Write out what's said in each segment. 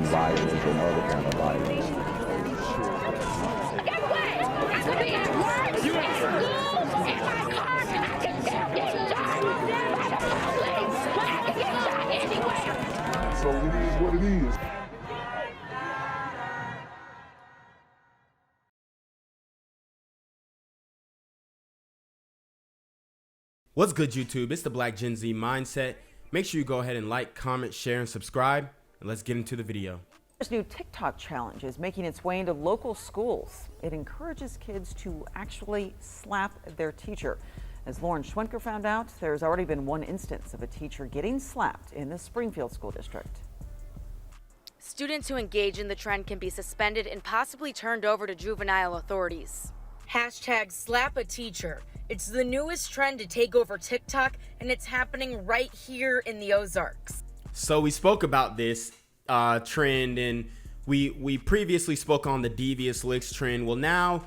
violence and other kind of violence. Get away! I could be at work, in school, in my car, I can still get shot by the police. I can get shot anywhere. So it is what it is. What's good, YouTube? It's the Black Gen Z Mindset. Make sure you go ahead and like, comment, share, and subscribe. And let's get into the video. This new TikTok challenge is making its way into local schools. It encourages kids to actually slap their teacher. As Lauren Schwenker found out, there's already been one instance of a teacher getting slapped in the Springfield School District. Students who engage in the trend can be suspended and possibly turned over to juvenile authorities. Hashtag slap a teacher. It's the newest trend to take over TikTok, and it's happening right here in the Ozarks. So we spoke about this trend, and we previously spoke on the devious licks trend. Well, now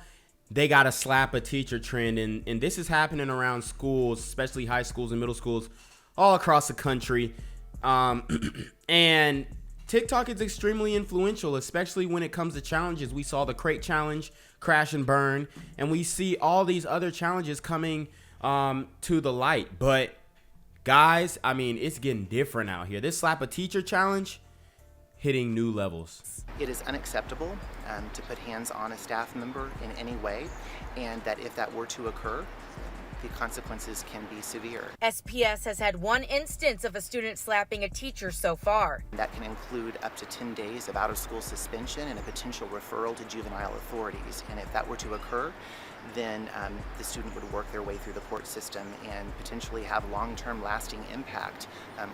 they got a slap a teacher trend, and this is happening around schools, especially high schools and middle schools all across the country. And TikTok is extremely influential, especially when it comes to challenges. We saw the crate challenge, crash and burn, and we see all these other challenges coming to the light. But guys, I mean, it's getting different out here. This slap a teacher challenge hitting new levels. It is unacceptable to put hands on a staff member in any way, and that if that were to occur, the consequences can be severe. SPS has had one instance of a student slapping a teacher so far. That can include up to 10 days of out-of-school suspension and a potential referral to juvenile authorities. And if that were to occur, then the student would work their way through the court system and potentially have long-term lasting impact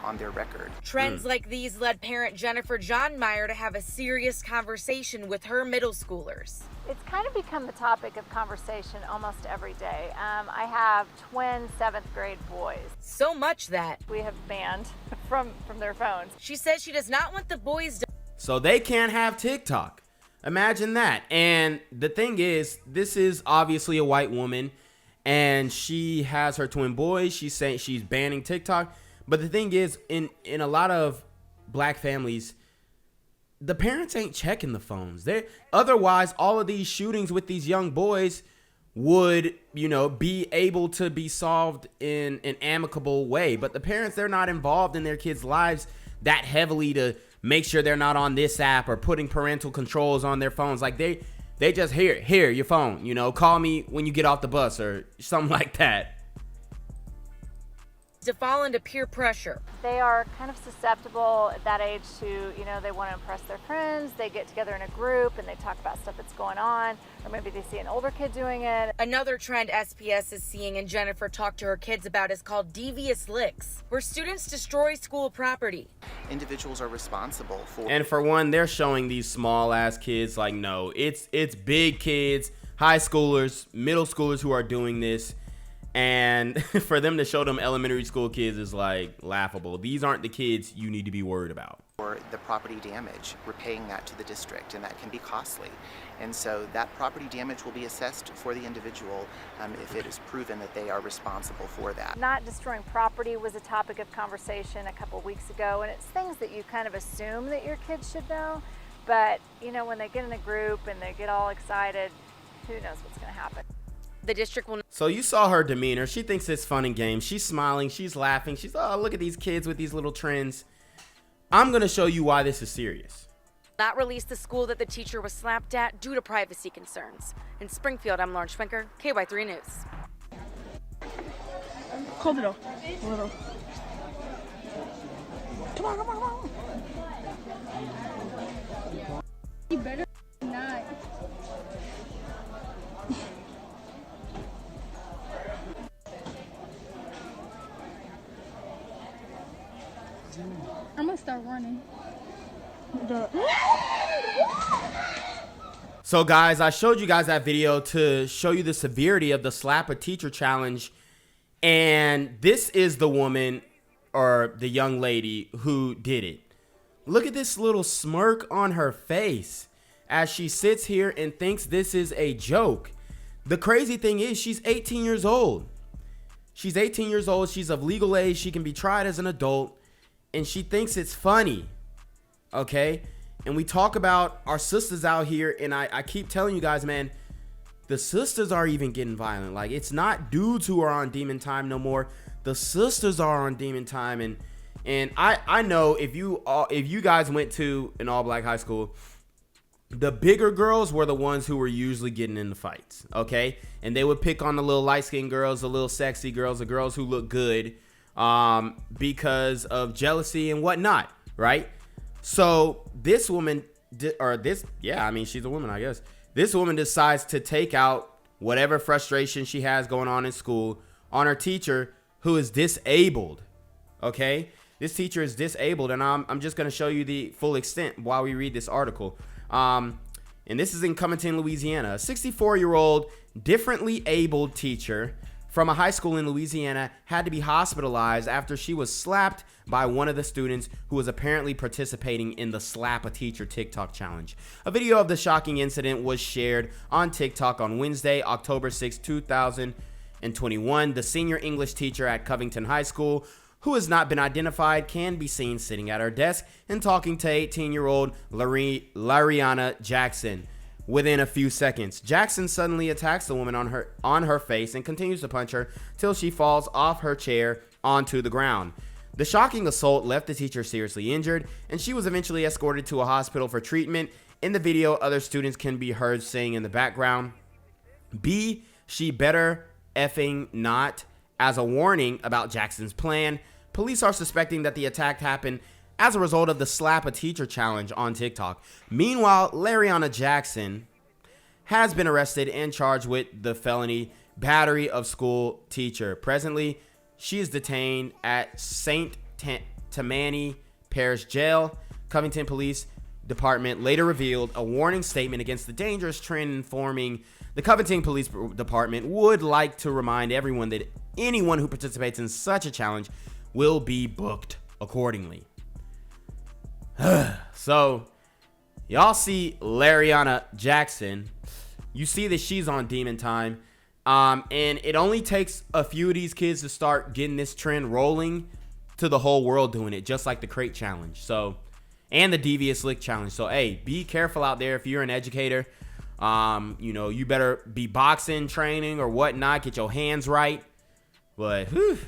on their record. Trends like these led parent Jennifer Johnmeyer to have a serious conversation with her middle schoolers. It's kind of become the topic of conversation almost every day. I have twin 7th grade boys. So much that We have banned from their phones. she says she does not want the boys to. So they can't have TikTok. Imagine that. And the thing is, this is obviously a white woman, and she has her twin boys. She's saying she's banning TikTok. But the thing is, in a lot of black families, the parents ain't checking the phones. Otherwise, all of these shootings with these young boys would, be able to be solved in an amicable way. But the parents, they're not involved in their kids' lives that heavily to make sure they're not on this app or putting parental controls on their phones. Like they just here your phone, call me when you get off the bus or something like that. To fall into peer pressure. They are kind of susceptible at that age to, they want to impress their friends. They get together in a group and they talk about stuff that's going on, or maybe they see an older kid doing it. Another trend SPS is seeing and Jennifer talked to her kids about is called devious licks, where students destroy school property. Individuals are responsible for... And for one, they're showing these small ass kids like, no, it's big kids, high schoolers, middle schoolers who are doing this. And for them to show them elementary school kids is like laughable. These aren't the kids you need to be worried about. Or the property damage, repaying that to the district, and that can be costly. And so that property damage will be assessed for the individual if it is proven that they are responsible for that. Not destroying property was a topic of conversation a couple weeks ago, and it's things that you kind of assume that your kids should know. But, when they get in a group and they get all excited, who knows what's going to happen. The district will So you saw her demeanor. She thinks it's fun and games. She's smiling. She's laughing. She's, oh, look at these kids with these little trends. I'm going to show you why this is serious. not release the school that the teacher was slapped at due to privacy concerns. In Springfield, I'm Lauren Schwenker, KY3 News. Hold it off. A little. Come on, come on, come on. You better not. I'm gonna start running. So guys, I showed you guys that video to show you the severity of the slap a teacher challenge. And this is the woman or the young lady who did it. Look at this little smirk on her face as she sits here and thinks this is a joke. The crazy thing is she's 18 years old. She's 18 years old. She's of legal age. She can be tried as an adult. And she thinks it's funny. Okay? And we talk about our sisters out here, and I keep telling you guys, man, the sisters are even getting violent. Like, it's not dudes who are on demon time no more. The sisters are on demon time. And I know if you guys went to an all-black high school, the bigger girls were the ones who were usually getting in the fights, okay? And they would pick on the little light-skinned girls, the little sexy girls, the girls who look good, because of jealousy and whatnot, right? So this woman, she's a woman, I guess. This woman decides to take out whatever frustration she has going on in school on her teacher, who is disabled, okay? This teacher is disabled, and I'm just going to show you the full extent while we read this article. And this is in Covington, Louisiana. A 64-year-old differently abled teacher from a high school in Louisiana had to be hospitalized after she was slapped by one of the students who was apparently participating in the Slap a Teacher TikTok challenge. A video of the shocking incident was shared on TikTok on Wednesday, October 6, 2021. The senior English teacher at Covington High School, who has not been identified, can be seen sitting at her desk and talking to 18-year-old Larriana Jackson. Within a few seconds, Jackson suddenly attacks the woman on her face and continues to punch her till she falls off her chair onto the ground. The shocking assault left the teacher seriously injured, and she was eventually escorted to a hospital for treatment. In the video, other students can be heard saying in the background, "B, she better effing not," as a warning about Jackson's plan. Police are suspecting that the attack happened as a result of the Slap a Teacher challenge on TikTok. Meanwhile, Larriana Jackson has been arrested and charged with the felony battery of school teacher. Presently, she is detained at St. Tammany Parish Jail. Covington Police Department later revealed a warning statement against the dangerous trend, informing the Covington Police Department would like to remind everyone that anyone who participates in such a challenge will be booked accordingly. So, y'all see Larriana Jackson. You see that she's on demon time. And it only takes a few of these kids to start getting this trend rolling to the whole world doing it, just like the crate challenge. So, and the devious lick challenge. So, hey, be careful out there if you're an educator. You better be boxing, training, or whatnot. Get your hands right. But, whew.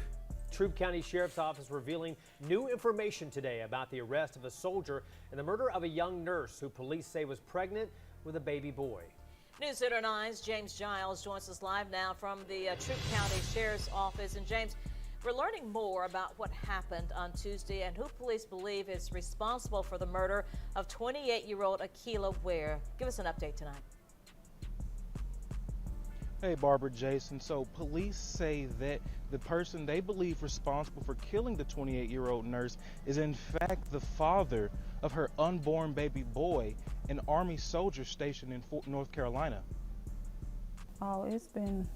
Troup County Sheriff's Office revealing new information today about the arrest of a soldier and the murder of a young nurse who police say was pregnant with a baby boy. News Center 9's James Giles joins us live now from the Troup County Sheriff's Office. And James, we're learning more about what happened on Tuesday and who police believe is responsible for the murder of 28-year-old Akilah Ware. Give us an update tonight. Hey, Barbara, Jason. So police say that the person they believe responsible for killing the 28-year-old nurse is in fact the father of her unborn baby boy, an Army soldier stationed in North Carolina. Oh, it's been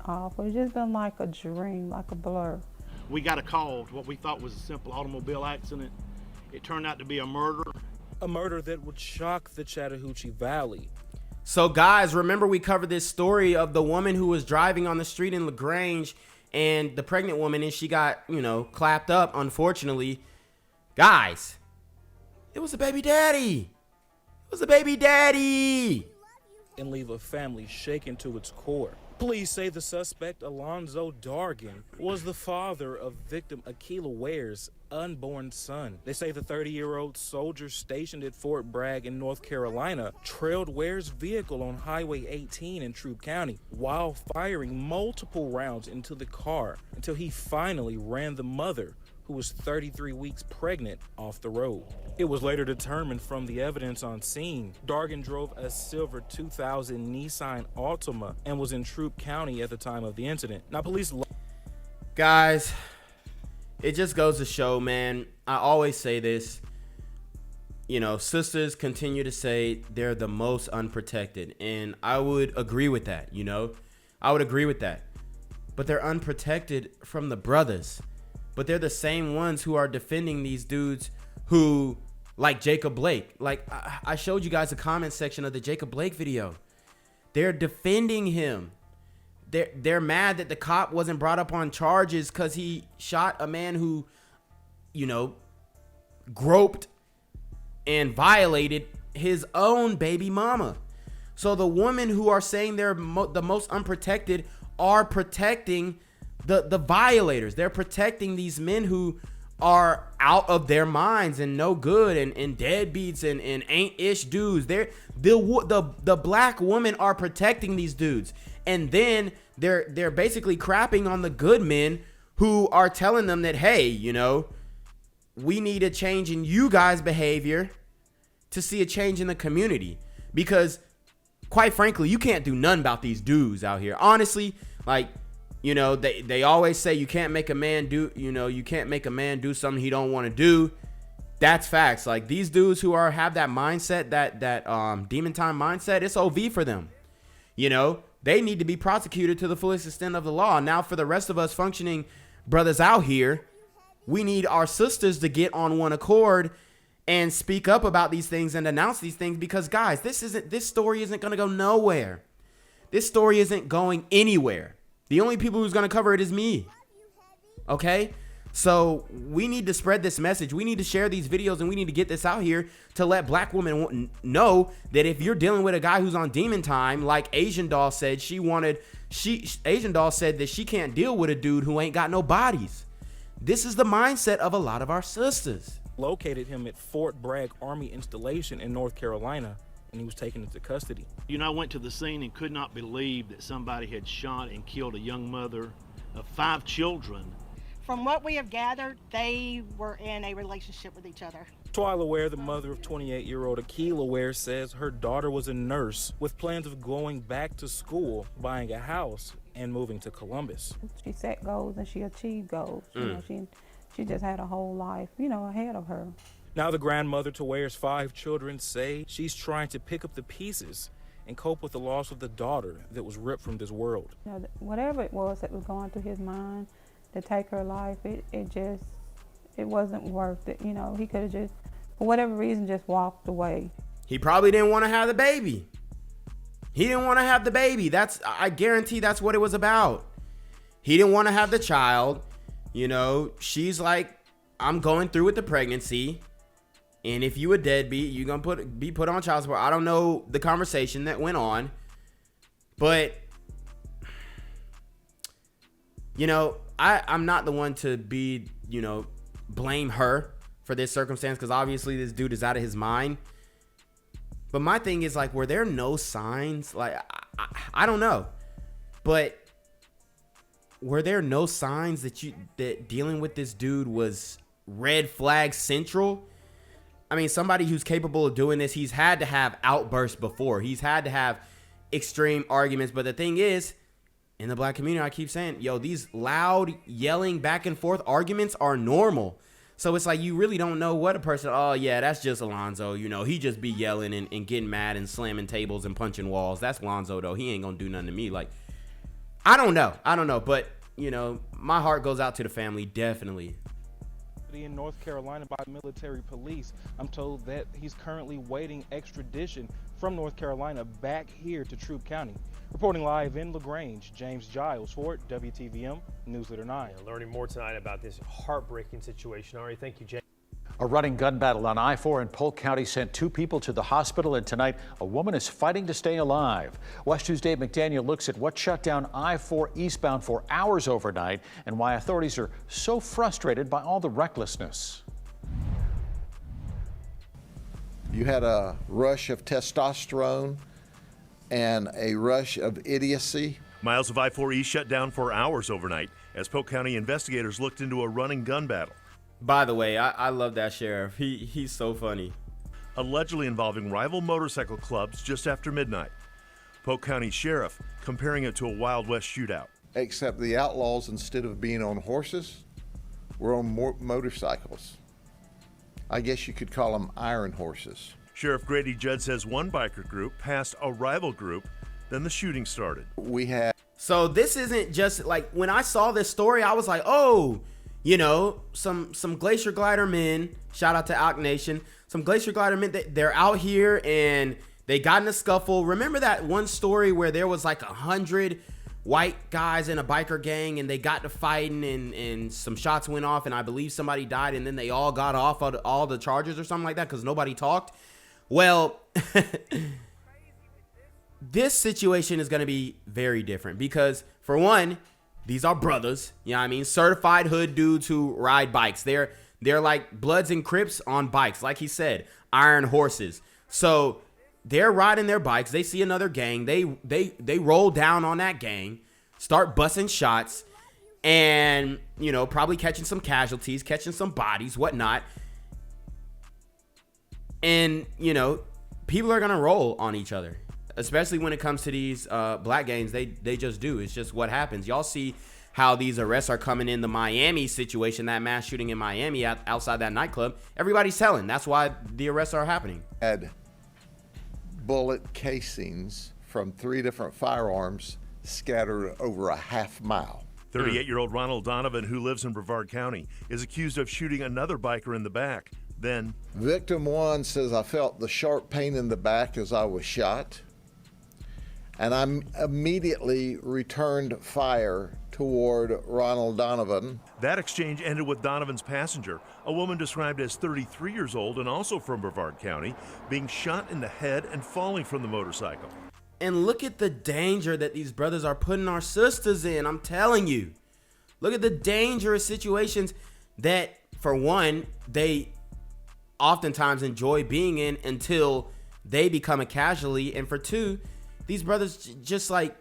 awful. It's just been like a dream, like a blur. We got a call to what we thought was a simple automobile accident. It turned out to be a murder. A murder that would shock the Chattahoochee Valley. So, guys, remember we covered this story of the woman who was driving on the street in LaGrange and the pregnant woman, and she got, clapped up, unfortunately. Guys, it was a baby daddy. It was a baby daddy. And leave a family shaken to its core. Police say the suspect, Alonzo Dargan, was the father of victim Akilah Ware's unborn son. They say the 30-year-old soldier stationed at Fort Bragg in North Carolina trailed Ware's vehicle on Highway 18 in Troup County while firing multiple rounds into the car until he finally ran the mother, who was 33 weeks pregnant, off the road. It was later determined from the evidence on scene, Dargan drove a silver 2000 Nissan Altima and was in Troup County at the time of the incident. Now, police... Guys, it just goes to show, man, I always say this, sisters continue to say they're the most unprotected, and I would agree with that, I would agree with that. But they're unprotected from the brothers. But they're the same ones who are defending these dudes who, like Jacob Blake. Like, I showed you guys the comment section of the Jacob Blake video. They're defending him. They're mad that the cop wasn't brought up on charges because he shot a man who, groped and violated his own baby mama. So the women who are saying they're the most unprotected are protecting the violators. They're protecting these men who are out of their minds and no good and deadbeats and ain't-ish dudes. The black women are protecting these dudes. And then they're basically crapping on the good men who are telling them that, hey, you know, we need a change in you guys' behavior to see a change in the community. Because quite frankly, you can't do nothing about these dudes out here. Honestly, like, you know, they always say you can't make a man do, you can't make a man do something he don't want to do. That's facts. Like, these dudes who have that mindset, that demon time mindset, it's OV for them. You know, they need to be prosecuted to the fullest extent of the law. Now, for the rest of us functioning brothers out here, we need our sisters to get on one accord and speak up about these things and announce these things, because guys, this story isn't going to go nowhere. This story isn't going anywhere. The only people who's going to cover it is me. Okay? So we need to spread this message. We need to share these videos, and we need to get this out here to let black women know that if you're dealing with a guy who's on demon time, like Asian Doll said, Asian Doll said that she can't deal with a dude who ain't got no bodies. This is the mindset of a lot of our sisters. Located him at Fort Bragg Army Installation in North Carolina, and he was taken into custody. You know, I went to the scene and could not believe that somebody had shot and killed a young mother of 5 children. From what we have gathered, they were in a relationship with each other. Twyla Ware, the mother of 28-year-old Akilah Ware, says her daughter was a nurse with plans of going back to school, buying a house, and moving to Columbus. She set goals and she achieved goals. You know, she just had a whole life, ahead of her. Now the grandmother to Ware's 5 children say she's trying to pick up the pieces and cope with the loss of the daughter that was ripped from this world. Whatever it was that was going through his mind to take her life, it wasn't worth it. He could have just, for whatever reason, just walked away. He probably didn't want to have the baby. He didn't want to have the baby. I guarantee that's what it was about. He didn't want to have the child. She's like, I'm going through with the pregnancy, and if you a deadbeat, you're gonna be put on child support. I don't know the conversation that went on, but I'm not the one to be, blame her for this circumstance, because obviously this dude is out of his mind. But my thing is, like, were there no signs? Like, I don't know, but were there no signs that dealing with this dude was red flag central? I mean, somebody who's capable of doing this, he's had to have outbursts before. He's had to have extreme arguments. But the thing is, in the black community, I keep saying, these loud yelling back and forth arguments are normal. So it's like, you really don't know what a person, oh yeah, that's just Alonzo. He just be yelling and getting mad and slamming tables and punching walls. That's Alonzo though. He ain't gonna do nothing to me. Like, I don't know. But, my heart goes out to the family, definitely. In North Carolina by military police. I'm told that he's currently waiting extradition from North Carolina back here to Troup County. Reporting live in LaGrange, James Giles for WTVM Newsletter 9. Learning more tonight about this heartbreaking situation. Ari, thank you, James. A running gun battle on I-4 in Polk County sent 2 people to the hospital, and tonight a woman is fighting to stay alive. Watch 2's Dave McDaniel looks at what shut down I-4 eastbound for hours overnight and why authorities are so frustrated by all the recklessness. You had a rush of testosterone and a rush of idiocy. Miles of I-4 East shut down for hours overnight as Polk County investigators looked into a running gun battle. By the way, I love that sheriff. He's so funny. Allegedly involving rival motorcycle clubs just after midnight. Polk County Sheriff comparing it to a Wild West shootout. Except the outlaws, instead of being on horses, were on motorcycles. I guess you could call them iron horses. Sheriff Grady Judd says one biker group passed a rival group, then the shooting started. So this isn't just like, when I saw this story, I was like, oh, some Glacier Glider men, shout out to Alk Nation, some Glacier Glider men, they're out here and they got in a scuffle. Remember that one story where there was like 100 white guys in a biker gang, and they got to fighting, and some shots went off, and I believe somebody died, and then they all got off of all the charges or something like that because nobody talked. Well, this situation is going to be very different because, for one, these are brothers, you know what I mean? Certified hood dudes who ride bikes. They're like Bloods and Crips on bikes. Like he said, iron horses. So they're riding their bikes. They see another gang. They roll down on that gang, start busting shots, and, you know, probably catching some casualties, catching some bodies, whatnot. And, you know, people are going to roll on each other, especially when it comes to these black gangs. They just do. It's just what happens. Y'all see how these arrests are coming in the Miami situation, that mass shooting in Miami outside that nightclub. Everybody's telling. That's why the arrests are happening. Had bullet casings from 3 different firearms scattered over a half mile. 38-year-old Ronald Donovan, who lives in Brevard County, is accused of shooting another biker in the back. Then, victim 1 says, I felt the sharp pain in the back as I was shot, and I immediately returned fire toward Ronald Donovan. That exchange ended with Donovan's passenger, a woman described as 33 years old and also from Brevard County, being shot in the head and falling from the motorcycle. And look at the danger that these brothers are putting our sisters in. I'm telling you. Look at the dangerous situations that, for one, they oftentimes enjoy being in until they become a casualty. And for two, these brothers just like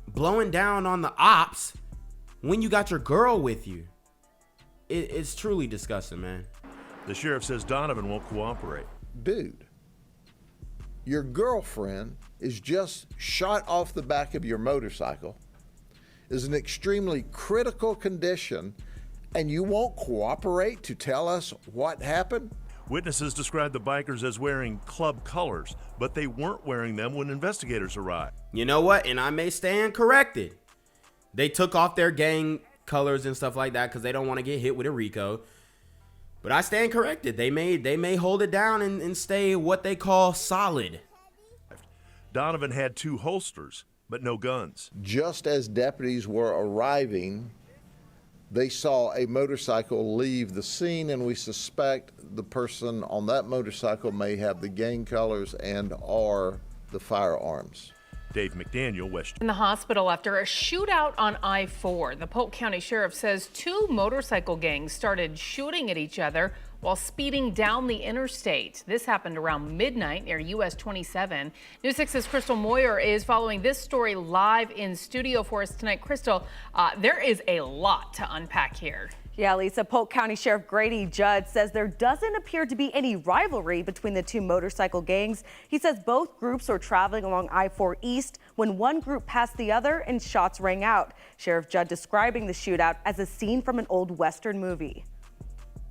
blowing down on the ops when you got your girl with you. It's truly disgusting, man. The sheriff says Donovan won't cooperate. Dude, your girlfriend is just shot off the back of your motorcycle, is in extremely critical condition, and you won't cooperate to tell us what happened? Witnesses described the bikers as wearing club colors, but they weren't wearing them when investigators arrived. You know what? And I may stand corrected. They took off their gang colors and stuff like that because they don't want to get hit with a RICO. But I stand corrected. They may hold it down and stay what they call solid. Donovan had 2 holsters, but no guns. Just as deputies were arriving, they saw a motorcycle leave the scene, and we suspect the person on that motorcycle may have the gang colors and or the firearms. Dave McDaniel, West. In the hospital after a shootout on I-4. The Polk County Sheriff says 2 motorcycle gangs started shooting at each other while speeding down the interstate. This happened around midnight near US 27. News 6's Crystal Moyer is following this story live in studio for us tonight. Crystal, there is a lot to unpack here. Yeah, Lisa, Polk County Sheriff Grady Judd says there doesn't appear to be any rivalry between the 2 motorcycle gangs. He says both groups were traveling along I-4 East when one group passed the other and shots rang out. Sheriff Judd describing the shootout as a scene from an old Western movie.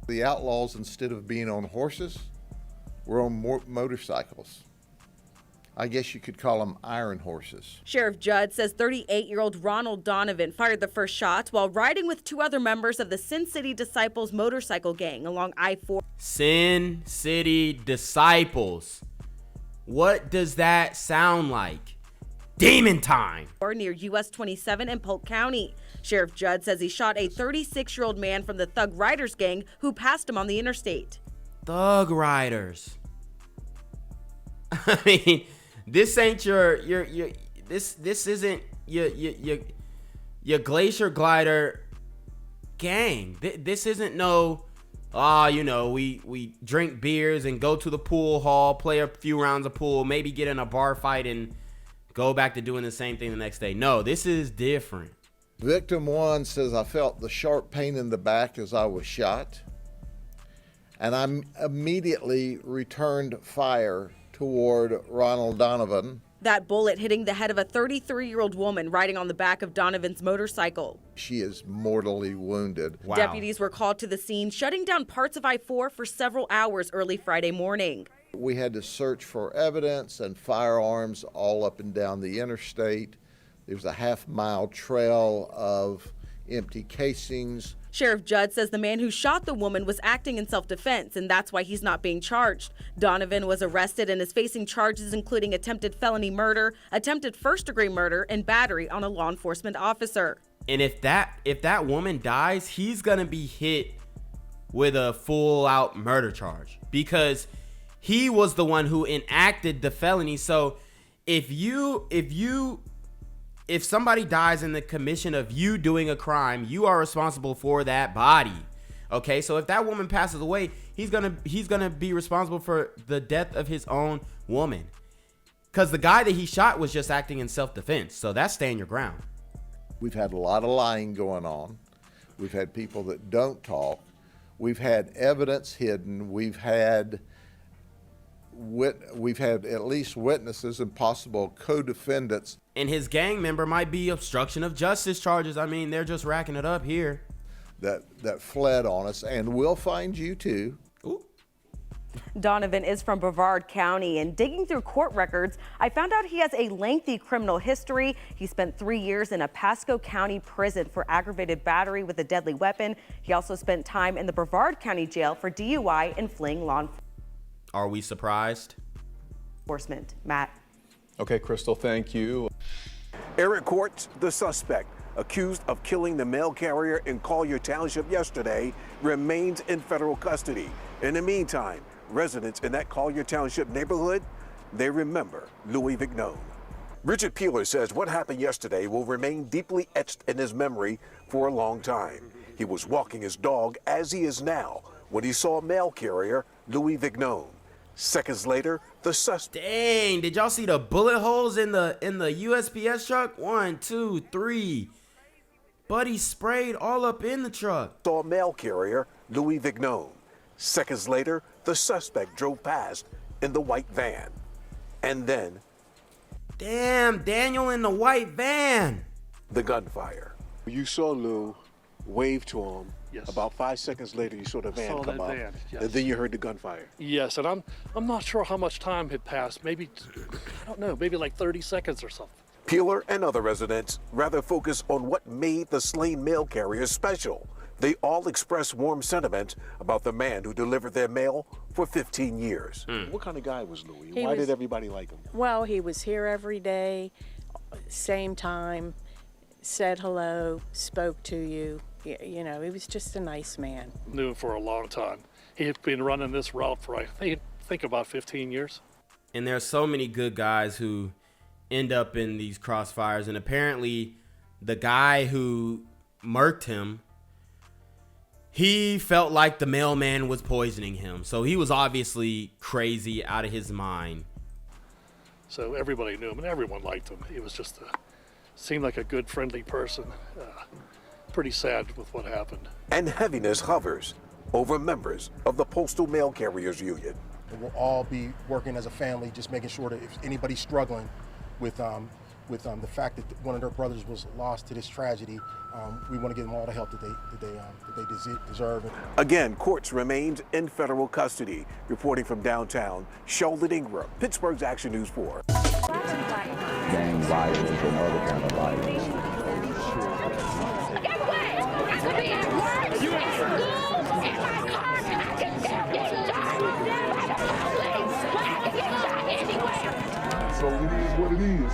The outlaws, instead of being on horses, were on motorcycles. I guess you could call them iron horses. Sheriff Judd says 38-year-old Ronald Donovan fired the first shot while riding with 2 other members of the Sin City Disciples motorcycle gang along I-4. Sin City Disciples. What does that sound like? Demon time. Near US 27 in Polk County. Sheriff Judd says he shot a 36-year-old man from the Thug Riders gang who passed him on the interstate. Thug Riders. I mean, this ain't this isn't your Glacier Glider gang. This isn't no, you know, we drink beers and go to the pool hall, play a few rounds of pool, maybe get in a bar fight and go back to doing the same thing the next day. No, this is different. Victim 1 says, I felt the sharp pain in the back as I was shot, and I immediately returned fire toward Ronald Donovan. That bullet hitting the head of a 33-year-old woman riding on the back of Donovan's motorcycle. She is mortally wounded. Wow. Deputies were called to the scene, shutting down parts of I-4 for several hours early Friday morning. We had to search for evidence and firearms all up and down the interstate. There was a half-mile trail of empty casings. Sheriff Judd says the man who shot the woman was acting in self-defense, and that's why he's not being charged. Donovan was arrested and is facing charges including attempted felony murder, attempted first-degree murder, and battery on a law enforcement officer. And if that woman dies, he's gonna be hit with a full-out murder charge because he was the one who enacted the felony. So if somebody dies in the commission of you doing a crime, you are responsible for that body. Okay, so if that woman passes away, he's gonna be responsible for the death of his own woman, because the guy that he shot was just acting in self-defense. So that's stand your ground. We've had a lot of lying going on. We've had people that don't talk. We've had evidence hidden. We've had at least witnesses and possible co-defendants. And his gang member might be obstruction of justice charges. I mean, they're just racking it up here. That fled on us, and we'll find you too. Ooh. Donovan is from Brevard County, and digging through court records, I found out he has a lengthy criminal history. He spent 3 years in a Pasco County prison for aggravated battery with a deadly weapon. He also spent time in the Brevard County jail for DUI and fleeing law Are we surprised? enforcement. Matt. Okay, Crystal, thank you. Eric Courts, the suspect accused of killing the mail carrier in Collier Township yesterday, remains in federal custody. In the meantime, residents in that Collier Township neighborhood, they remember Louis Vignon. Richard Peeler says what happened yesterday will remain deeply etched in his memory for a long time. He was walking his dog, as he is now, when he saw mail carrier Louis Vignon. Seconds later, the suspect. Dang, did y'all see the bullet holes in the USPS truck? 1, 2, 3. Buddy sprayed all up in the truck. Saw mail carrier Louis Vignon. Seconds later, the suspect drove past in the white van. And then, damn, Daniel in the white van. The gunfire. You saw Lou wave to him. Yes. About 5 seconds later, you saw the van saw come that up, van, yes. and then you heard the gunfire. Yes, and I'm not sure how much time had passed. Maybe, I don't know, maybe like 30 seconds or something. Peeler and other residents rather focus on what made the slain mail carrier special. They all express warm sentiment about the man who delivered their mail for 15 years. What kind of guy was Louis? He Why was- did everybody like him? Well, he was here every day, same time, said hello, spoke to you. You know, he was just a nice man. Knew him for a long time. He had been running this route for, I think about 15 years. And there's so many good guys who end up in these crossfires. And apparently the guy who murked him, he felt like the mailman was poisoning him. So he was obviously crazy out of his mind. So everybody knew him and everyone liked him. He was just seemed like a good, friendly person. Pretty sad with what happened. And heaviness hovers over members of the Postal Mail Carriers Union. We'll all be working as a family, just making sure that if anybody's struggling with the fact that one of their brothers was lost to this tragedy, we want to give them all the help that they deserve. Again, Courts remains in federal custody. Reporting from downtown, Sheldon Ingram, Pittsburgh's Action News 4. Gang violence and other kind of violence. I could be at work, at school, in my car. I can still get shot by the police. I can get shot anywhere. So it is what it is.